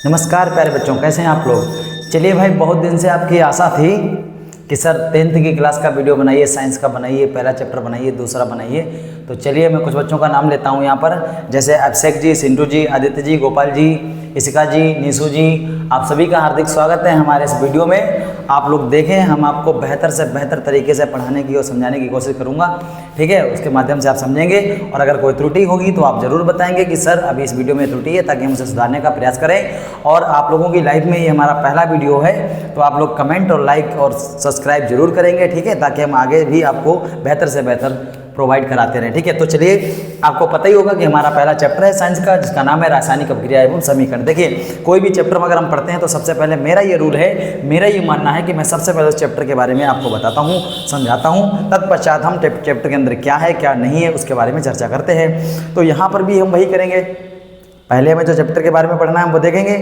नमस्कार प्यारे बच्चों, कैसे हैं आप लोग। चलिए भाई, बहुत दिन से आपकी आशा थी कि सर 10th की क्लास का वीडियो बनाइए, साइंस का बनाइए, पहला चैप्टर बनाइए, दूसरा बनाइए। तो चलिए मैं कुछ बच्चों का नाम लेता हूँ यहाँ पर, जैसे अभिषेक जी, सिंटू जी, आदित्य जी, गोपाल जी, इशिका जी, निशु जी, आप सभी का हार्दिक स्वागत है हमारे इस वीडियो में। आप लोग देखें, हम आपको बेहतर से बेहतर तरीके से पढ़ाने की और समझाने की कोशिश करूँगा, ठीक है। उसके माध्यम से आप समझेंगे और अगर कोई त्रुटि होगी तो आप ज़रूर बताएंगे कि सर अभी इस वीडियो में त्रुटि है, ताकि हम उसे सुधारने का प्रयास करें। और आप लोगों की लाइफ में ये हमारा पहला वीडियो है, तो आप लोग कमेंट और लाइक और सब्सक्राइब जरूर करेंगे, ठीक है, ताकि हम आगे भी आपको बेहतर से बेहतर प्रोवाइड कराते रहें, ठीक है। तो चलिए, आपको पता ही होगा कि हमारा पहला चैप्टर है साइंस का, जिसका नाम है रासायनिक अपक्रिया एवं समीकरण। देखिए, कोई भी चैप्टर में अगर हम पढ़ते हैं तो सबसे पहले मेरा ये रूल है, मेरा ये मानना है कि मैं सबसे पहले उस चैप्टर के बारे में आपको बताता हूँ, समझाता हूँ, तत्पश्चात हम चैप्टर के अंदर क्या है क्या नहीं है उसके बारे में चर्चा करते हैं। तो यहाँ पर भी हम वही करेंगे, पहले हमें जो चैप्टर के बारे में पढ़ना है हम वो देखेंगे।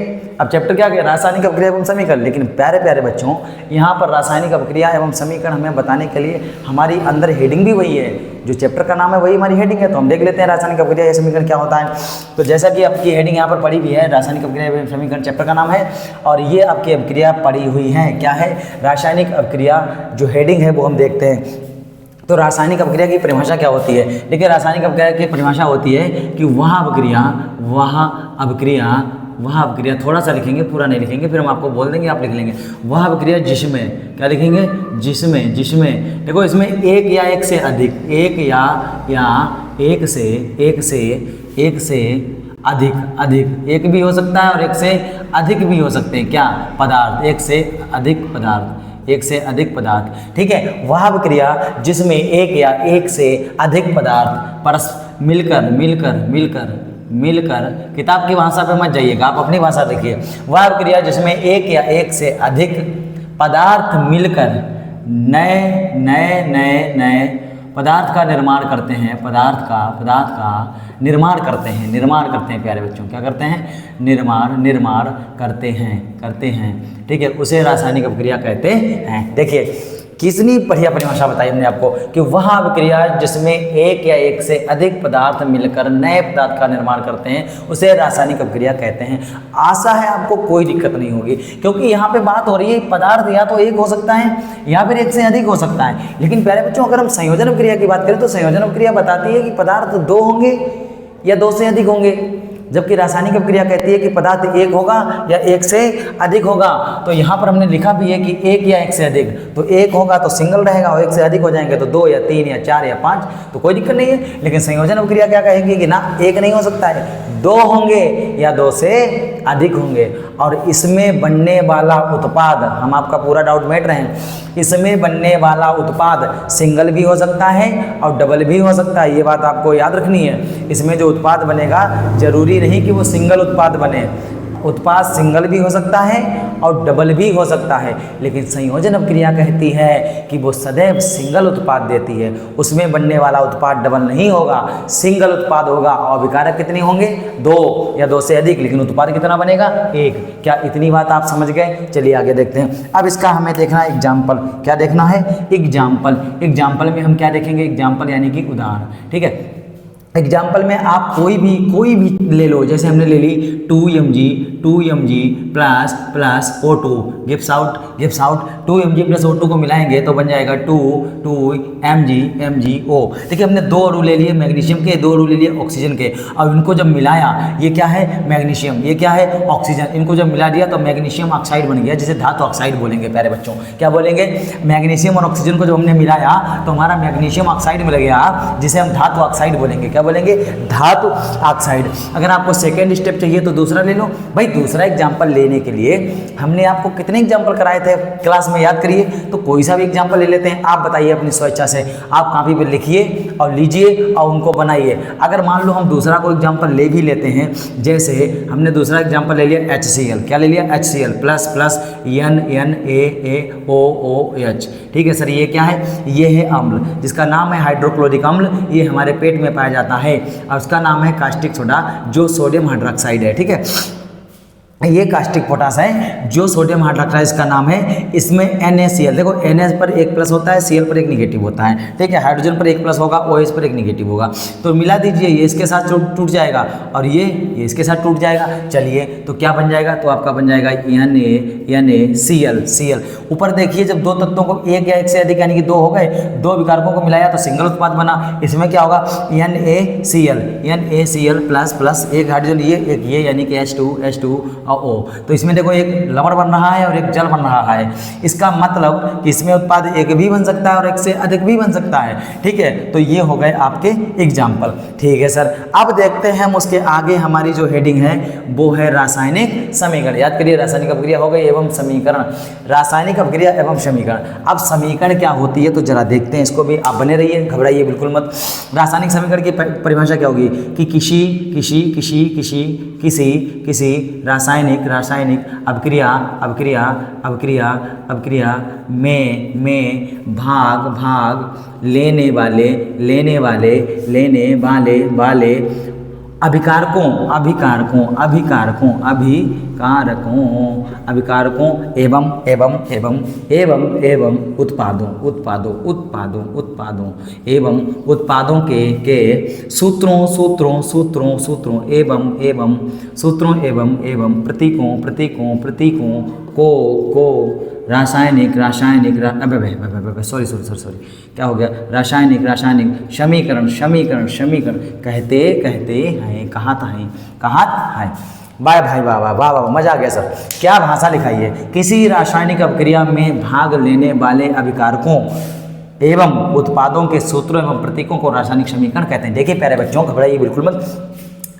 अब चैप्टर क्या है, रासायनिक अपक्रिया एवं समीकरण। लेकिन प्यारे प्यारे बच्चों, यहाँ पर रासायनिक अपक्रिया एवं समीकरण हमें बताने के लिए हमारी अंदर हेडिंग भी वही है, जो चैप्टर का नाम है वही हमारी हेडिंग है। तो हम देख लेते हैं रासायनिक अपक्रिया या समीकरण क्या होता है। तो जैसा कि आपकी हेडिंग यहाँ पर पड़ी हुई है, रासायनिक अपक्रिया एवं समीकरण चैप्टर का नाम है, और ये आपकी अपक्रिया पड़ी हुई है, क्या है, रासायनिक अपक्रिया। जो हेडिंग है वो हम देखते हैं। तो रासायनिक अपक्रिया की परिभाषा क्या होती है। देखिए, रासायनिक अपक्रिया की परिभाषा होती है कि वह अपक्रिया थोड़ा सा लिखेंगे, पूरा नहीं लिखेंगे, फिर हम आपको बोल देंगे, आप लिख लेंगे। वह अपक्रिया जिसमें, क्या लिखेंगे, जिसमें देखो, इसमें एक या एक से अधिक, एक या एक से अधिक, एक भी हो सकता है और एक से अधिक भी हो सकते हैं, क्या, पदार्थ, एक से अधिक पदार्थ, ठीक है। वह अपक्रिया जिसमें एक या एक से अधिक पदार्थ परस्पर मिलकर, किताब की भाषा पे मत जाइएगा, आप अपनी भाषा देखिए। वह अपक्रिया जिसमें एक या एक से अधिक पदार्थ मिलकर नए पदार्थ का निर्माण करते हैं, पदार्थ का निर्माण करते हैं प्यारे बच्चों, क्या करते हैं, निर्माण करते हैं, ठीक है, उसे रासायनिक अपक्रिया कहते हैं। देखिए, कितनी बढ़िया परिभाषा बताई हमने आपको कि वह अपक्रिया जिसमें एक या एक से अधिक पदार्थ मिलकर नए पदार्थ का निर्माण करते हैं, उसे रासायनिक अपक्रिया कहते हैं। आशा है आपको कोई दिक्कत नहीं होगी, क्योंकि यहाँ पे बात हो रही है पदार्थ या तो एक हो सकता है या फिर एक से अधिक हो सकता है। लेकिन प्यारे बच्चों, अगर हम संयोजन अपक्रिया की बात करें तो संयोजन अपक्रिया बताती है कि पदार्थ दो होंगे या दो से अधिक होंगे, जबकि रासायनिक अपक्रिया कहती है कि पदार्थ एक होगा या एक से अधिक होगा। तो यहाँ पर हमने लिखा भी है कि एक या एक से अधिक, तो एक होगा तो सिंगल रहेगा और एक से अधिक हो जाएंगे तो 2 या 3 या 4 या 5, तो कोई दिक्कत नहीं है। लेकिन संयोजन अपक्रिया क्या कहेगी कि ना, एक नहीं हो सकता है, 2 होंगे या 2 से अधिक होंगे। और इसमें बनने वाला उत्पाद, हम आपका पूरा डाउट मेट रहे हैं, इसमें बनने वाला उत्पाद सिंगल भी हो सकता है और डबल भी हो सकता है, ये बात आपको याद रखनी है। इसमें जो उत्पाद बनेगा जरूरी नहीं कि वो सिंगल उत्पाद बने, उत्पाद सिंगल भी हो सकता है और डबल भी हो सकता है। लेकिन संयोजन अपक्रिया कहती है कि वो सदैव सिंगल उत्पाद देती है, उसमें बनने वाला उत्पाद डबल नहीं होगा, सिंगल उत्पाद होगा। और विकारक कितने होंगे, 2 या 2 से अधिक, लेकिन उत्पाद कितना बनेगा, 1। क्या इतनी बात आप समझ गए। चलिए आगे देखते हैं। अब इसका हमें देखना है एग्जाम्पल, क्या देखना है, एग्जाम्पल में हम क्या देखेंगे, एग्जाम्पल यानी कि उदाहरण, ठीक है। एग्जाम्पल में आप कोई भी ले लो, जैसे हमने ले ली 2mg plus O2 gives out 2mg plus O2 को मिलाएंगे तो बन जाएगा 2mgO। देखिए, हमने 2 अणु ले लिए मैग्नीशियम के, 2 अणु ले लिए ऑक्सीजन के, और इनको जब मिलाया, ये क्या है, मैग्नीशियम, ये क्या है, ऑक्सीजन, इनको जब मिला दिया तो मैग्नीशियम ऑक्साइड बन गया, जिसे धातु ऑक्साइड बोलेंगे प्यारे बच्चों। क्या बोलेंगे, मैग्नीशियम और ऑक्सीजन को जब हमने मिलाया तो हमारा मैग्नीशियम ऑक्साइड मिल गया, जिसे हम धातु ऑक्साइड बोलेंगे, क्या बोलेंगे, धातु ऑक्साइड। अगर आपको सेकेंड स्टेप चाहिए तो दूसरा ले लो। भाई, दूसरा एग्जाम्पल लेने के लिए हमने आपको कितने एग्जाम्पल कराए थे क्लास में, याद करिए। तो कोई सा भी एग्जाम्पल ले लेते हैं, आप बताइए अपनी स्वेच्छा से, आप कॉपी पर लिखिए और लीजिए और उनको बनाइए। अगर मान लो हम दूसरा कोई एग्जाम्पल ले भी लेते हैं, जैसे हमने दूसरा एग्जाम्पल ले लिया HCl, क्या ले लिया, HCl प्लस NaOH, ठीक है सर। ये क्या है, ये है अम्ल, जिसका नाम है हाइड्रोक्लोरिक अम्ल, ये हमारे पेट में पाया जाता है, और उसका नाम है कास्टिक सोडा, जो सोडियम हाइड्रोक्साइड है, ठीक है। ये कास्टिक पोटास है जो सोडियम हाइड्रोक्साइड का नाम है। इसमें NaCl, देखो Na पर एक प्लस होता है, Cl पर एक निगेटिव होता है, ठीक है। हाइड्रोजन पर एक प्लस होगा, OH पर एक निगेटिव होगा। तो मिला दीजिए, ये इसके साथ टूट जाएगा और ये इसके साथ टूट जाएगा। चलिए तो क्या बन जाएगा, तो आपका बन जाएगा NaCl। ऊपर देखिए, जब दो तत्वों को एक या एक से अधिक यानी कि दो हो गए, दो विकारकों को मिलाया तो सिंगल उत्पाद बना। इसमें क्या होगा, NaCl प्लस प्लस एक हाइड्रोजन ये यानी कि H2 और O। तो इसमें देखो एक लवण बन रहा है और एक जल बन रहा है। इसका मतलब कि इसमें उत्पाद एक भी बन सकता है और एक से अधिक भी बन सकता है, ठीक है। तो ये हो गए आपके एग्जाम्पल, ठीक है सर। अब देखते हैं हम उसके आगे हमारी जो हेडिंग है वो है रासायनिक समीकरण। याद करिए, रासायनिक अपक्रिया हो गई एवं समीकरण, रासायनिक अपक्रिया एवं समीकरण। अब समीकरण क्या होती है तो जरा देखते हैं, इसको भी आप बने रहिए, घबराइए बिल्कुल मत। रासायनिक समीकरण की परिभाषा क्या होगी कि किसी रासायनिक अभिक्रिया में भाग लेने वाले अभिकारकों एवं उत्पादों के सूत्रों एवं प्रतीकों को रासायनिक क्या हो गया, रासायनिक समीकरण कहते हैं, कहात है। वाह भाई वाह, मजा आ गया सर। क्या भाषा लिखाई है, किसी रासायनिक अभिक्रिया में भाग लेने वाले अभिकारकों एवं उत्पादों के सूत्रों एवं प्रतीकों को रासायनिक समीकरण कहते हैं। देखिए प्यारे बच्चों, घबराइए बिल्कुल मत।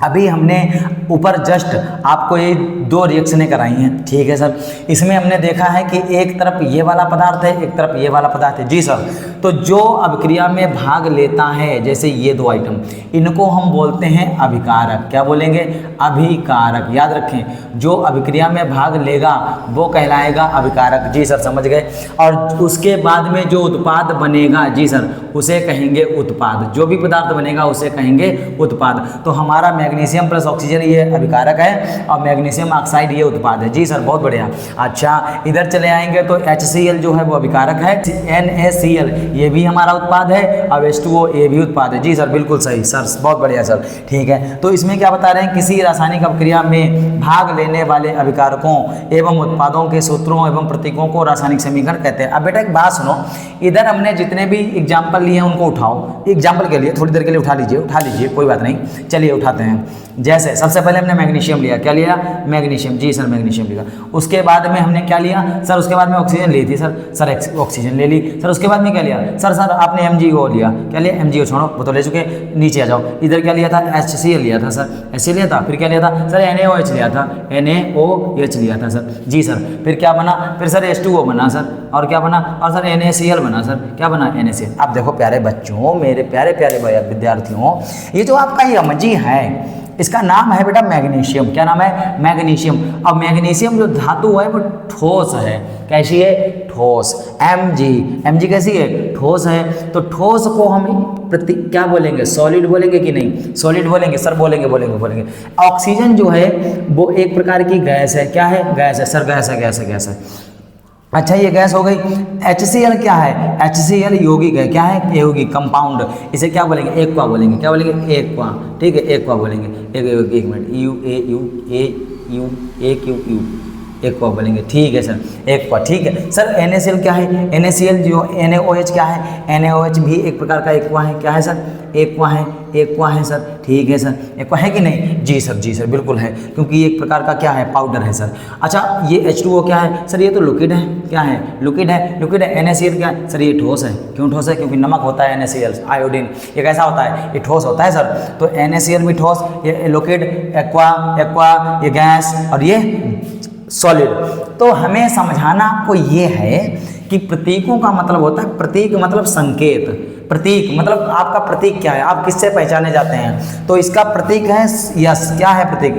अभी हमने ऊपर जस्ट आपको ये दो रिएक्शनें कराई हैं, ठीक है सर। इसमें हमने देखा है कि एक तरफ ये वाला पदार्थ है, एक तरफ ये वाला पदार्थ है, जी सर। तो जो अभिक्रिया में भाग लेता है, जैसे ये दो आइटम, इनको हम बोलते हैं अभिकारक। क्या बोलेंगे, अभिकारक। याद रखें, जो अभिक्रिया में भाग लेगा वो कहलाएगा अभिकारक, जी सर, समझ गए। और उसके बाद में जो उत्पाद बनेगा, जी सर, उसे कहेंगे उत्पाद। जो भी पदार्थ बनेगा उसे कहेंगे उत्पाद। तो हमारा मैग्नीशियम प्लस ऑक्सीजन ये अभिकारक है और मैग्नीशियम ऑक्साइड ये उत्पाद है, जी सर, बहुत बढ़िया। अच्छा, इधर चले आएंगे तो HCl जो है वो अभिकारक है, NaCl ये भी हमारा उत्पाद है, और H2O ये भी उत्पाद है, जी सर, बिल्कुल सही सर, बहुत बढ़िया सर, ठीक है। तो इसमें क्या बता रहे हैं, किसी रासायनिक अभिक्रिया में भाग लेने वाले अभिकारकों एवं उत्पादों के सूत्रों एवं प्रतीकों को रासायनिक समीकरण कहते हैं। अब बेटा एक बात सुनो, इधर हमने जितने भी एग्जाम्पल लिए हैं उनको उठाओ, एग्जाम्पल के लिए थोड़ी देर के लिए उठा लीजिए, कोई बात नहीं, चलिए उठाते हैं। जैसे सबसे पहले हमने मैग्नीशियम लिया, क्या लिया, मैग्नीशियम, जी सर, मैग्नीशियम लिया। उसके बाद में हमने क्या लिया सर, उसके बाद में ऑक्सीजन ली थी सर, ऑक्सीजन ले ली सर। उसके बाद में क्या लिया सर आपने MgO लिया, क्या लिया, MgO छोड़ो, वो तो ले चुके, नीचे आ जाओ। इधर क्या लिया था, HCl लिया था सर, HCl लिया था। फिर क्या लिया था सर, NaOH लिया था, NaOH लिया था सर, जी सर। फिर क्या बना, फिर सर H2O बना सर, और क्या बना, और सर NaCl बना सर, क्या बना, NaCl। अब देखो प्यारे बच्चों, मेरे प्यारे विद्यार्थियों, ये जो आपका यमजी है इसका नाम है बेटा मैग्नीशियम। क्या नाम है, मैग्नीशियम। अब मैग्नीशियम जो धातु है वो ठोस है, कैसी है, ठोस। Mg कैसी है, ठोस है। तो ठोस को हम क्या बोलेंगे, सॉलिड बोलेंगे कि नहीं, सॉलिड बोलेंगे सर, बोलेंगे। ऑक्सीजन जो है वो एक प्रकार की गैस है, क्या है, गैस है सर, गैस है। अच्छा, ये गैस हो गई। HCl क्या है, HCl यौगिक है, क्या है, यौगिक, कंपाउंड। इसे क्या बोलेंगे, एक्वा बोलेंगे, क्या बोलेंगे, एक्वा, ठीक है, एक्वा बोलेंगे। एक मिनट, U एक्वा बोलेंगे, ठीक है सर, एक्वा, ठीक है सर। NaCl क्या है, NaCl जो NaOH क्या है, NaOH भी एक प्रकार का एक्वा है, क्या है सर, एक्वा है सर, ठीक है सर, एक्वा है कि नहीं, जी सर, बिल्कुल है, क्योंकि ये एक प्रकार का क्या है, पाउडर है सर। अच्छा, ये H2O क्या है सर, ये तो लिक्विड है, क्या है, लिक्विड है। NaCl क्या है सर, ये ठोस है। क्यों ठोस है, क्योंकि नमक होता है NaCl, आयोडीन, ये कैसा होता है, ये ठोस होता है सर। तो NaCl भी ठोस, ये लिक्विड, एक्वा, ये गैस, और ये सॉलिड। तो हमें समझाना आपको ये है कि प्रतीकों का मतलब होता है, प्रतीक मतलब संकेत, प्रतीक मतलब आपका प्रतीक क्या है, आप किससे पहचाने जाते हैं। तो इसका प्रतीक है यस, क्या है प्रतीक,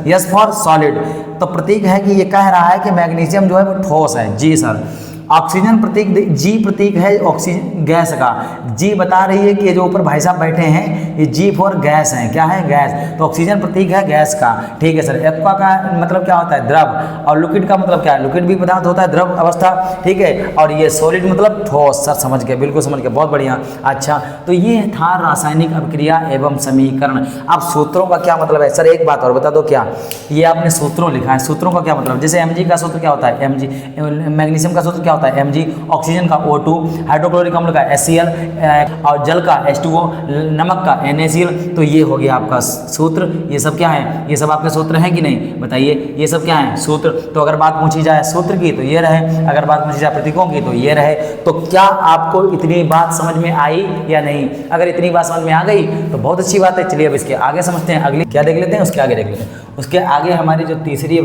यस फॉर सॉलिड। तो प्रतीक है कि ये कह रहा है कि मैग्नीशियम जो है वो ठोस है, जी सर। ऑक्सीजन प्रतीक, जी प्रतीक है ऑक्सीजन गैस का, जी बता रही है कि ये जो ऊपर भाई साहब बैठे हैं ये जी फॉर गैस है, क्या है गैस, तो ऑक्सीजन प्रतीक है गैस का, ठीक है सर। एक्वा का मतलब क्या होता है द्रव, और लिक्विड का मतलब क्या है, लिक्विड भी पदार्थ होता है द्रव अवस्था, ठीक है, और ये सॉलिड मतलब ठोस, सर समझ गए, बिल्कुल समझ गए, बहुत बढ़िया। अच्छा तो ये था रासायनिक अभिक्रिया एवं समीकरण। अब सूत्रों का क्या मतलब है सर, एक बात और बता दो, क्या ये आपने सूत्रों लिखा है, सूत्रों का क्या मतलब, जैसे Mg का सूत्र क्या होता है Mg, मैग्नीशियम का सूत्र क्या होता है Mg, ऑक्सीजन का O2, हाइड्रोक्लोरिक अम्ल का HCl, और जल का H2O, नमक का NaCl, तो ये हो गया आपका सूत्र। ये सब क्या है, ये सब आपके सूत्र हैं कि नहीं, बताइए, ये सब क्या है सूत्र। तो अगर बात पूछी जाए सूत्र की तो ये रहे, अगर बात पूछी जाए प्रतीकों की तो ये रहे। तो क्या आपको इतनी बात समझ में आई या नहीं? अगर इतनी बात समझ में आ गई तो बहुत अच्छी बात है। चलिए अब इसके आगे समझते हैं, अगली क्या देख लेते हैं, उसके आगे देख लेते हैं। उसके आगे हमारी जो तीसरी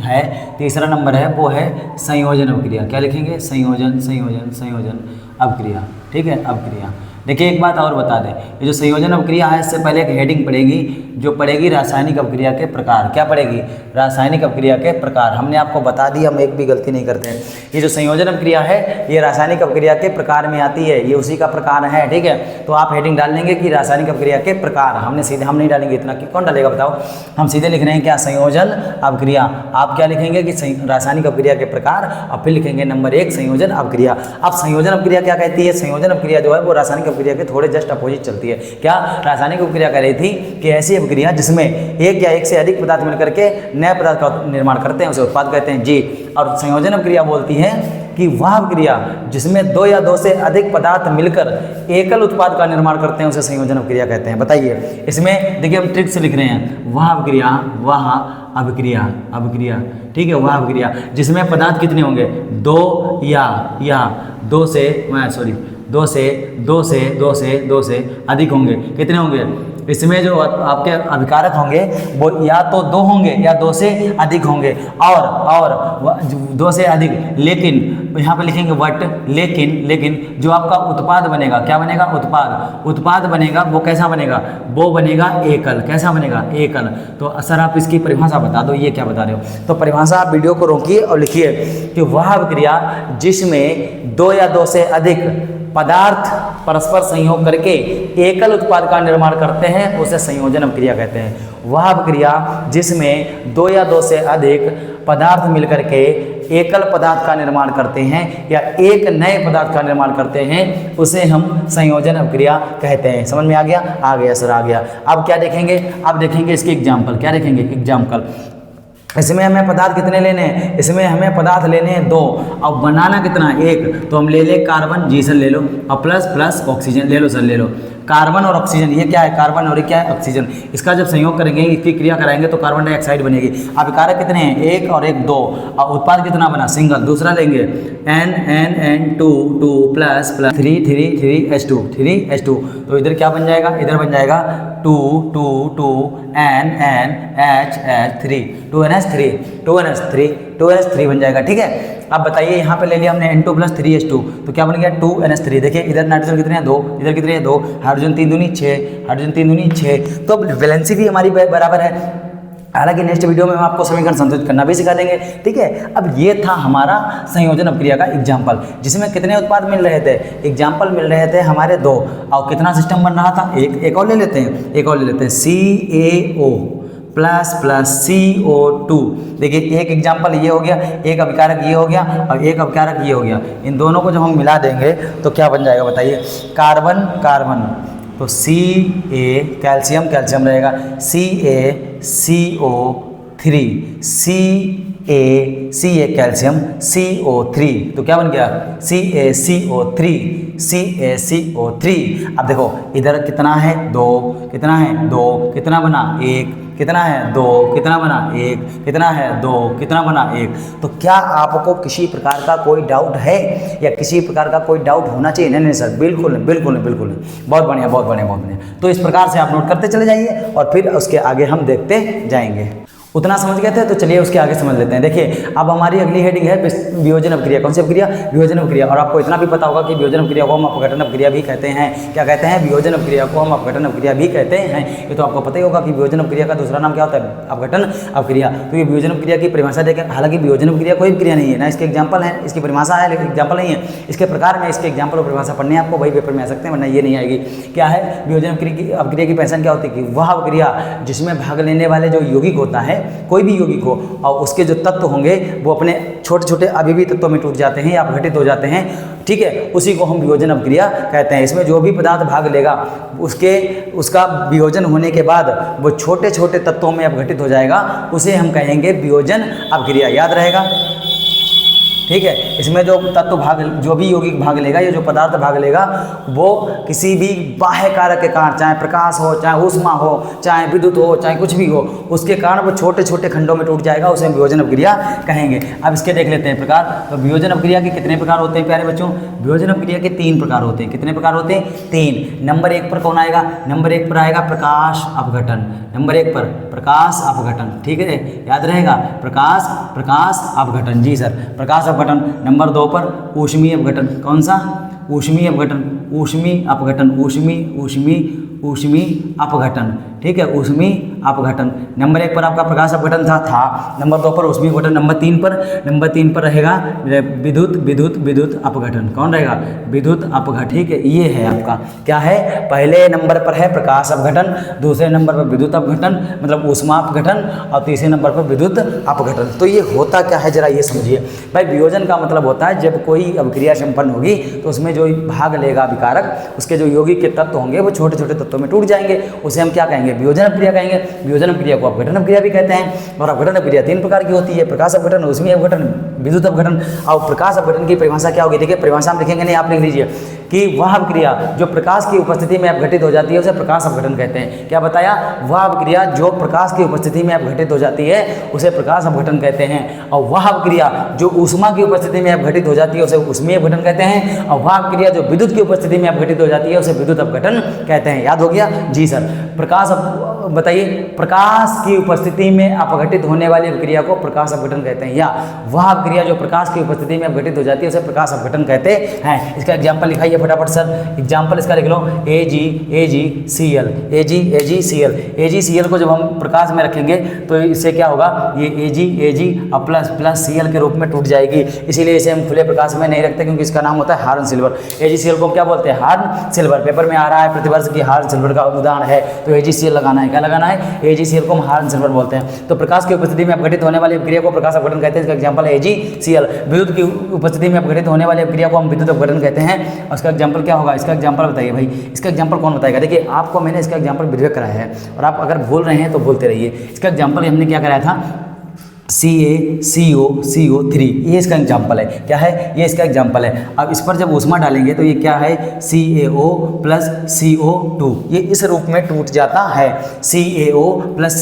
है, तीसरा नंबर है वो है संयोजन अभिक्रिया। क्या लिखेंगे, संयोजन संयोजन संयोजन अभिक्रिया, ठीक है, अभिक्रिया। देखिए एक बात और बता दें, ये जो संयोजन अभिक्रिया है इससे पहले एक हेडिंग पड़ेगी, जो पड़ेगी रासायनिक अभिक्रिया के प्रकार। क्या पड़ेगी, रासायनिक अभिक्रिया के प्रकार। हमने आपको बता दिया, हम एक भी गलती नहीं करते हैं। ये जो संयोजन अभिक्रिया है ये रासायनिक अभिक्रिया के प्रकार में आती है, ये उसी का प्रकार है, ठीक है। तो आप हेडिंग डाल लेंगे कि रासायनिक अभिक्रिया के प्रकार, हमने सीधे, हम नहीं डालेंगे इतना कि कौन डालेगा बताओ, हम सीधे लिख रहे हैं क्या, संयोजन अभिक्रिया। आप क्या लिखेंगे कि रासायनिक अभिक्रिया के प्रकार, और फिर लिखेंगे नंबर 1 संयोजन अभिक्रिया। अब संयोजन अभिक्रिया क्या कहती है, संयोजन अभिक्रिया जो है वो रासायनिक अभिक्रिया के थोड़े जस्ट अपोजिट चलती है। क्या, रासायनिक अभिक्रिया कह रही थी कि ऐसी अभिक्रिया जिसमें एक या एक से अधिक पदार्थ मिलकर के नए पदार्थ का निर्माण करते हैं उसे उत्पाद कहते हैं जी। और संयोजन अभिक्रिया बोलती है कि वह अभिक्रिया जिसमें 2 या 2 से अधिक पदार्थ मिलकर एकल उत्पाद का निर्माण करते हैं उसे संयोजन अभिक्रिया कहते हैं। बताइए, इसमें देखिए हम ट्रिक से लिख रहे हैं, वह अभिक्रिया, वह अभिक्रिया, अभिक्रिया, ठीक है, वह अभिक्रिया जिसमें पदार्थ कितने होंगे, 2 या 2 से अधिक होंगे। कितने होंगे, इसमें जो आपके अभिकारक होंगे वो या तो 2 होंगे या 2 से अधिक होंगे, और 2 से अधिक, लेकिन यहाँ पे लिखेंगे वट, लेकिन जो आपका उत्पाद बनेगा, क्या बनेगा, उत्पाद बनेगा, वो कैसा बनेगा, वो बनेगा एकल। कैसा बनेगा, एकल। तो सर आप इसकी परिभाषा बता दो, ये क्या बता रहे हो। तो परिभाषा आप वीडियो को रोकिए और लिखिए कि वह अभिक्रिया जिसमें 2 या 2 से अधिक पदार्थ परस्पर संयोग करके एकल उत्पाद का निर्माण करते हैं उसे संयोजन अभिक्रिया कहते हैं। वह अभिक्रिया जिसमें 2 या 2 से अधिक पदार्थ मिलकर के एकल पदार्थ का निर्माण करते हैं या एक नए पदार्थ का निर्माण करते हैं उसे हम संयोजन अभिक्रिया कहते हैं। समझ में आ गया? आ गया सर, आ गया। अब क्या देखेंगे, अब देखेंगे इसके एग्जाम्पल। क्या देखेंगे, एग्जाम्पल। इसमें हमें पदार्थ कितने लेने हैं, इसमें हमें पदार्थ लेने हैं 2, और बनाना कितना, 1। तो हम ले ले कार्बन, जी सर ले लो, और प्लस ऑक्सीजन ले लो सर, ले लो। कार्बन और ऑक्सीजन, ये क्या है, कार्बन और ये क्या है, ऑक्सीजन। इसका जब संयोग करेंगे, इसकी क्रिया कराएंगे तो कार्बन डाइऑक्साइड बनेगी। अब कारक कितने हैं, 1 और 1 2, और उत्पाद कितना बना, सिंगल। दूसरा लेंगे N2 2 प्लस 3H2 तो इधर क्या बन जाएगा, इधर बन जाएगा 2 2NH3 बन जाएगा, ठीक है। अब बताइए यहाँ पे ले लिया हमने N2 प्लस 3H2 तो क्या बन गया 2NH3। देखिए इधर नाइट्रोजन कितने हैं 2, इधर कितने हैं 2, हाइड्रोजन 3 दूनी 6, हाइड्रोजन 3 दूनी 6, तो वैलेंसी भी हमारी बराबर है। हालांकि नेक्स्ट वीडियो में हम आपको समीकरण संतुलित करना भी सिखा देंगे, ठीक है। अब ये था हमारा संयोजन अभिक्रिया का एग्जाम्पल, जिसमें कितने उत्पाद मिल रहे थे, एग्जाम्पल मिल रहे थे हमारे 2, और कितना सिस्टम बन रहा था, एक और ले लेते हैं, CaO प्लस CO2। देखिए एक एग्जाम्पल ये हो गया, एक अभिकारक ये हो गया और एक अभिकारक ये हो गया। इन दोनों को जब हम मिला देंगे तो क्या बन जाएगा बताइए, कार्बन तो Ca कैल्शियम रहेगा, CaCO3 Ca कैल्शियम CO3 तो क्या बन गया CaCO3। अब देखो इधर कितना है 2, कितना है 2, कितना बना 1, कितना है 2, कितना बना 1, कितना है 2, कितना बना 1। तो क्या आपको किसी प्रकार का कोई डाउट है या किसी प्रकार का कोई डाउट होना चाहिए? नहीं सर, बिल्कुल नहीं। बहुत बढ़िया। तो इस प्रकार से आप नोट करते चले जाइए और फिर उसके आगे हम देखते जाएंगे। उतना समझ गए थे, तो चलिए उसके आगे समझ लेते हैं। देखिए अब हमारी अगली हेडिंग है वियोजन अपक्रिया। कौन सी अपक्रिया? वियोजन अपक्रिया। और आपको इतना भी पता होगा कि वियोजन अपक्रिया को हम अपघटन अपक्रिया भी कहते हैं। क्या कहते हैं? वियोजन अपक्रिया को हम अपघटन अपक्रिया भी कहते हैं। ये तो आपको पता ही होगा कि वियोजन अपक्रिया का दूसरा नाम क्या होता है? अपघटन अपक्रिया। तो ये वियोजन अपक्रिया की परिभाषा देखें। हालांकि वियोजन अपक्रिया कोई क्रिया नहीं है ना, इसके एग्जाम्पल है, इसकी परिभाषा है लेकिन एग्जाम्पल नहीं है। इसके प्रकार में इसके एग्जाम्पल और परिभाषा पढ़ने आपको वही पेपर में आ सकते हैं, वरना ये नहीं आएगी। क्या है वियोजन अपक्रिया की पहचान? क्या होती है कि वह अपक्रिया जिसमें भाग लेने वाले जो यौगिक होता है, कोई भी यौगिक हो, और उसके जो तत्व होंगे वो अपने छोटे छोटे अभिन्न तत्वों में टूट जाते हैं या अपघटित हो जाते हैं, ठीक है, उसी को हम वियोजन अपक्रिया कहते हैं। इसमें जो भी पदार्थ भाग लेगा उसका वियोजन होने के बाद वो छोटे छोटे तत्वों में अपघटित हो जाएगा, उसे हम कहेंगे वियोजन अपक्रिया। याद रहेगा, ठीक है। इसमें जो तत्व भाग, जो भी यौगिक भाग लेगा या जो पदार्थ भाग लेगा, वो किसी भी बाह्य कारक के कारण, चाहे प्रकाश हो, चाहे ऊष्मा हो, चाहे विद्युत हो, चाहे कुछ भी हो, उसके कारण वो छोटे छोटे खंडों में टूट जाएगा, उसे हम वियोजन अपक्रिया कहेंगे। अब इसके देख लेते हैं प्रकार। तो वियोजन अपक्रिया के कितने प्रकार होते हैं प्यारे बच्चों? वियोजन अपक्रिया के 3 प्रकार होते हैं। कितने प्रकार होते हैं? 3। नंबर 1 पर कौन आएगा? नंबर 1 पर आएगा प्रकाश अपघटन। नंबर 1 पर प्रकाश अपघटन, ठीक है, याद रहेगा, प्रकाश अपघटन। जी सर, प्रकाश अपघटन। नंबर 2 पर ऊष्मीय अपघटन। कौन सा? ऊष्मीय अपघटन, ऊष्मी अपघटन, ऊष्मी अपघटन, ठीक है, ऊष्मी अपघटन। नंबर 1 पर आपका प्रकाश अपघटन था। नंबर 2 पर ऊष्मी अपघटन। नंबर 3 पर रहेगा विद्युत अपघटन। कौन रहेगा? विद्युत अपघटन, ठीक है। ये है आपका क्या है? पहले नंबर पर है प्रकाश अपघटन, दूसरे नंबर पर विद्युत अपघटन मतलब ऊष्मा अपघटन, और तीसरे नंबर पर विद्युत अपघटन। तो ये होता क्या है जरा ये समझिए भाई। वियोजन का मतलब होता है जब कोई अभिक्रिया संपन्न होगी तो उसमें जो भाग लेगा अभिकारक, उसके जो यौगिक के तत्व होंगे वो छोटे छोटे तत्वों में टूट जाएंगे, उसे हम क्या कहेंगे? वियोजन अपक्रिया कहेंगे। वियोजन अपक्रिया को अपघटन अपक्रिया भी कहते हैं। और अपघटन अपक्रिया 3 प्रकार की होती है, प्रकाश अपघटन, ऊष्मीय अपघटन, विद्युत अपघटन। और प्रकाश अपघटन की परिभाषा क्या होगी? देखिए परिभाषा हम लिखेंगे नहीं, आप लिख लीजिए कि वह अपक्रिया जो प्रकाश की उपस्थिति में अपघटित हो जाती है उसे प्रकाश अपघटन कहते हैं। क्या बताया? वह अपक्रिया जो प्रकाश की उपस्थिति में अपघटित हो जाती है उसे प्रकाश अपघटन कहते हैं। और वह अपक्रिया जो ऊष्मा की उपस्थिति में अपघटित हो जाती है उसे ऊष्मीय अपघटन कहते हैं। और वह अपक्रिया जो विद्युत की उपस्थिति में अपघटित हो जाती है उसे विद्युत अपघटन कहते हैं। याद हो गया? जी सर। प्रकाश बताइए, प्रकाश की उपस्थिति में अपघटित होने वाली अपक्रिया को प्रकाश अपघटन कहते हैं, या वह अपक्रिया जो प्रकाश की उपस्थिति में अपघटित हो जाती है उसे प्रकाश अपघटन कहते हैं। इसका एग्जांपल लिखाइए फटाफट सर। एग्जांपल इसका लिख लो AgCl। AgCl को जब हम प्रकाश में रखेंगे तो इससे क्या होगा? ये Ag प्लस Cl के रूप में टूट जाएगी। इसीलिए इसे हम खुले प्रकाश में नहीं रखते क्योंकि इसका नाम होता है हार्न सिल्वर। AgCl को क्या बोलते हैं? Horn silver. पेपर में आ रहा है प्रतिवर्ष की हार्न सिल्वर का उदाहरण है, तो AgCl लगाना है। क्या लगाना है? AgCl को हम हार्न सिल्वर बोलते हैं। तो प्रकाश की उपस्थिति में अपघटित होने वाली अपक्रिया को प्रकाश अपघटन कहते हैं। इसका एग्जांपल है AgCl। विद्युत की उपस्थिति में अपघटित होने वाली अपक्रिया को हम विद्युत अपघटन कहते हैं। और इसका एग्जांपल क्या होगा? इसका एग्जांपल बताइए भाई। इसका एग्जांपल कौन बताएगा? देखिए आपको मैंने इसका एग्जांपल विवेक कराया है और आप अगर भूल रहे हैं तो बोलते रहिए। इसका एग्जांपल हमने क्या कराया था? CaCO3, ये इसका एग्जाम्पल है। क्या है? ये इसका एग्जाम्पल है। अब इस पर जब ऊष्मा डालेंगे तो ये क्या है? CaO प्लस CO2, ये इस रूप में टूट जाता है। CaO प्लस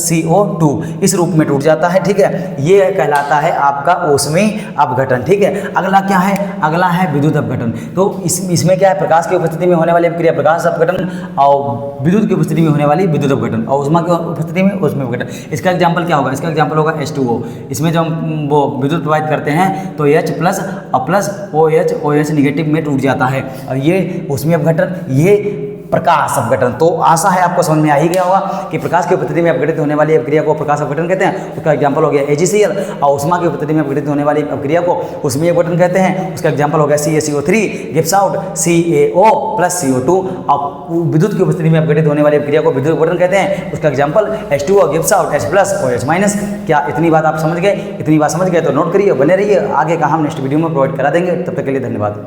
CO2 इस रूप में टूट जाता है, ठीक है। ये कहलाता है आपका ऊष्मीय अपघटन, ठीक है। अगला क्या है? अगला है विद्युत अपघटन। तो इसमें क्या है? प्रकाश की उपस्थिति में होने वाली अपक्रिया प्रकाश अपघटन, और विद्युत की उपस्थिति में होने वाली विद्युत अपघटन, और ऊष्मा की उपस्थिति में ऊष्मीय अपघटन। इसका एग्जाम्पल क्या होगा? इसका एग्जाम्पल होगा H2O। इसमें जब हम वो विद्युत प्रवाहित करते हैं तो H प्लस और प्लस OH निगेटिव में टूट जाता है, और ये ऊष्मीय अपघटन, ये प्रकाश अपघटन। तो आशा है आपको समझ में आ ही गया होगा कि प्रकाश की उपस्थिति में अपघटित होने वाली अपक्रिया को प्रकाश अपघटन कहते हैं। उसका एग्जांपल हो गया AgCl। और ऊष्मा की उपस्थिति में अपघटित होने वाली अपक्रिया को ऊष्मीय अपघटन कहते हैं। उसका एग्जांपल हो गया CaCO3 gives out CaO plus CO2। और विद्युत की उपस्थिति में अपघटित होने वाली अपक्रिया को विद्युत अपघटन कहते हैं। उसका example H2O gives out H plus OH minus. क्या इतनी बात आप समझ गए? इतनी बात समझ गए तो नोट करिए, बने रहिए, आगे का हम नेक्स्ट वीडियो में प्रोवाइड करा देंगे। तब तक के लिए धन्यवाद।